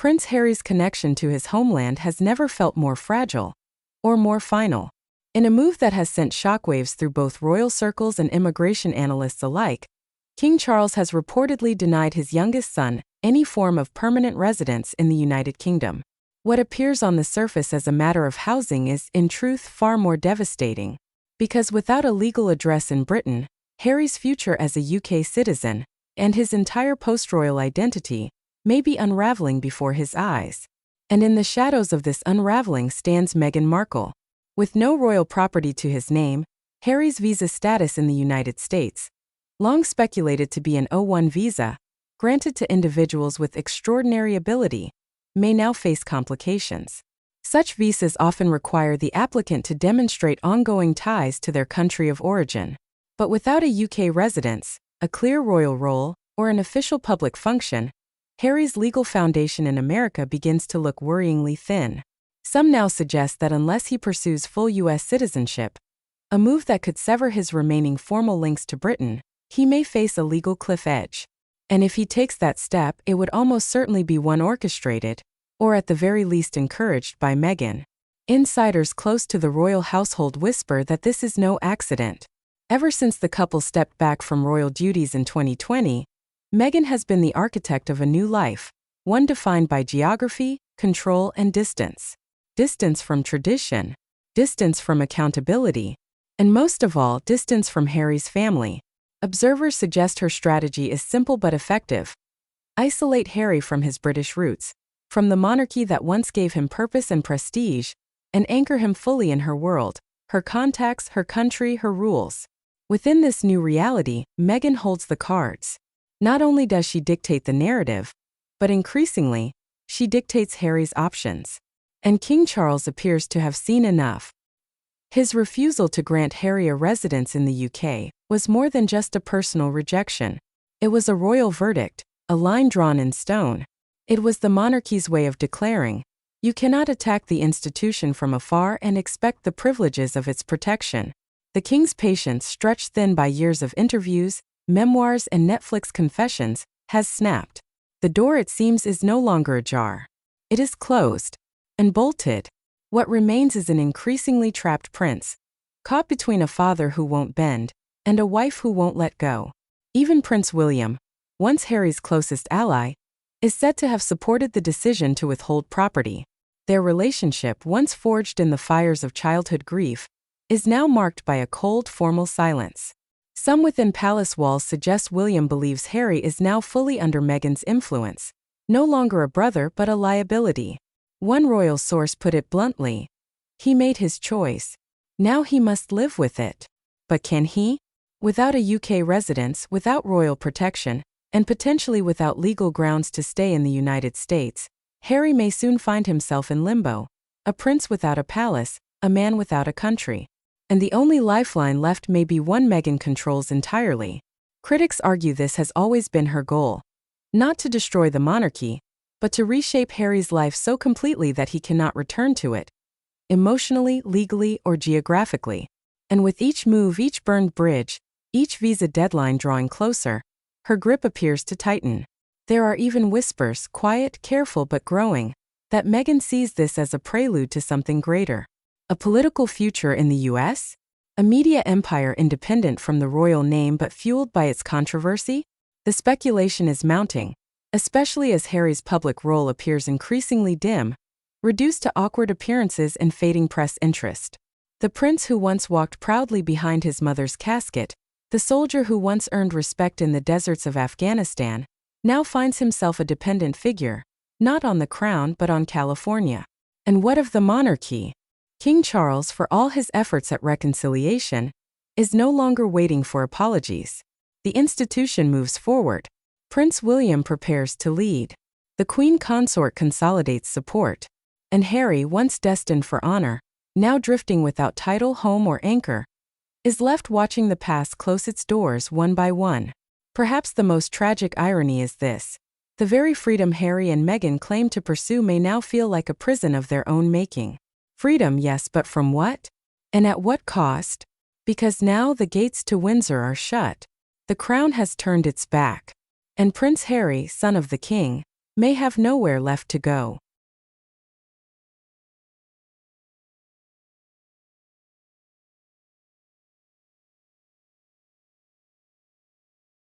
Prince Harry's connection to his homeland has never felt more fragile or more final. In a move that has sent shockwaves through both royal circles and immigration analysts alike, King Charles has reportedly denied his youngest son any form of permanent residence in the United Kingdom. What appears on the surface as a matter of housing is, in truth, far more devastating. Because without a legal address in Britain, Harry's future as a UK citizen, and his entire post-royal identity, may be unraveling before his eyes. And in the shadows of this unraveling stands Meghan Markle. With no royal property to his name, Harry's visa status in the United States, long speculated to be an O1 visa, granted to individuals with extraordinary ability, may now face complications. Such visas often require the applicant to demonstrate ongoing ties to their country of origin. But without a UK residence, a clear royal role, or an official public function, Harry's legal foundation in America begins to look worryingly thin. Some now suggest that unless he pursues full US citizenship, a move that could sever his remaining formal links to Britain, he may face a legal cliff edge. And if he takes that step, it would almost certainly be one orchestrated, or at the very least encouraged by Meghan. Insiders close to the royal household whisper that this is no accident. Ever since the couple stepped back from royal duties in 2020, Meghan has been the architect of a new life, one defined by geography, control, and distance. Distance from tradition, distance from accountability, and most of all, distance from Harry's family. Observers suggest her strategy is simple but effective. Isolate Harry from his British roots, from the monarchy that once gave him purpose and prestige, and anchor him fully in her world, her contacts, her country, her rules. Within this new reality, Meghan holds the cards. Not only does she dictate the narrative, but increasingly, she dictates Harry's options. And King Charles appears to have seen enough. His refusal to grant Harry a residence in the UK was more than just a personal rejection. It was a royal verdict, a line drawn in stone. It was the monarchy's way of declaring, you cannot attack the institution from afar and expect the privileges of its protection. The king's patience, stretched thin by years of interviews, memoirs, and Netflix confessions, has snapped. The door, it seems, is no longer ajar. It is closed and bolted. What remains is an increasingly trapped prince, caught between a father who won't bend and a wife who won't let go. Even Prince William, once Harry's closest ally, is said to have supported the decision to withhold property. Their relationship, once forged in the fires of childhood grief, is now marked by a cold, formal silence. Some within palace walls suggest William believes Harry is now fully under Meghan's influence, no longer a brother but a liability. One royal source put it bluntly, he made his choice. Now he must live with it. But can he? Without a UK residence, without royal protection, and potentially without legal grounds to stay in the United States, Harry may soon find himself in limbo, a prince without a palace, a man without a country. And the only lifeline left may be one Meghan controls entirely. Critics argue this has always been her goal. Not to destroy the monarchy, but to reshape Harry's life so completely that he cannot return to it, emotionally, legally, or geographically. And with each move, each burned bridge, each visa deadline drawing closer, her grip appears to tighten. There are even whispers, quiet, careful but growing, that Meghan sees this as a prelude to something greater. A political future in the US? A media empire independent from the royal name but fueled by its controversy? The speculation is mounting, especially as Harry's public role appears increasingly dim, reduced to awkward appearances and fading press interest. The prince who once walked proudly behind his mother's casket, the soldier who once earned respect in the deserts of Afghanistan, now finds himself a dependent figure, not on the crown but on California. And what of the monarchy? King Charles, for all his efforts at reconciliation, is no longer waiting for apologies. The institution moves forward. Prince William prepares to lead. The Queen Consort consolidates support. And Harry, once destined for honor, now drifting without title, home, or anchor, is left watching the past close its doors one by one. Perhaps the most tragic irony is this. The very freedom Harry and Meghan claim to pursue may now feel like a prison of their own making. Freedom, yes, but from what? And at what cost? Because now the gates to Windsor are shut. The crown has turned its back. And Prince Harry, son of the king, may have nowhere left to go.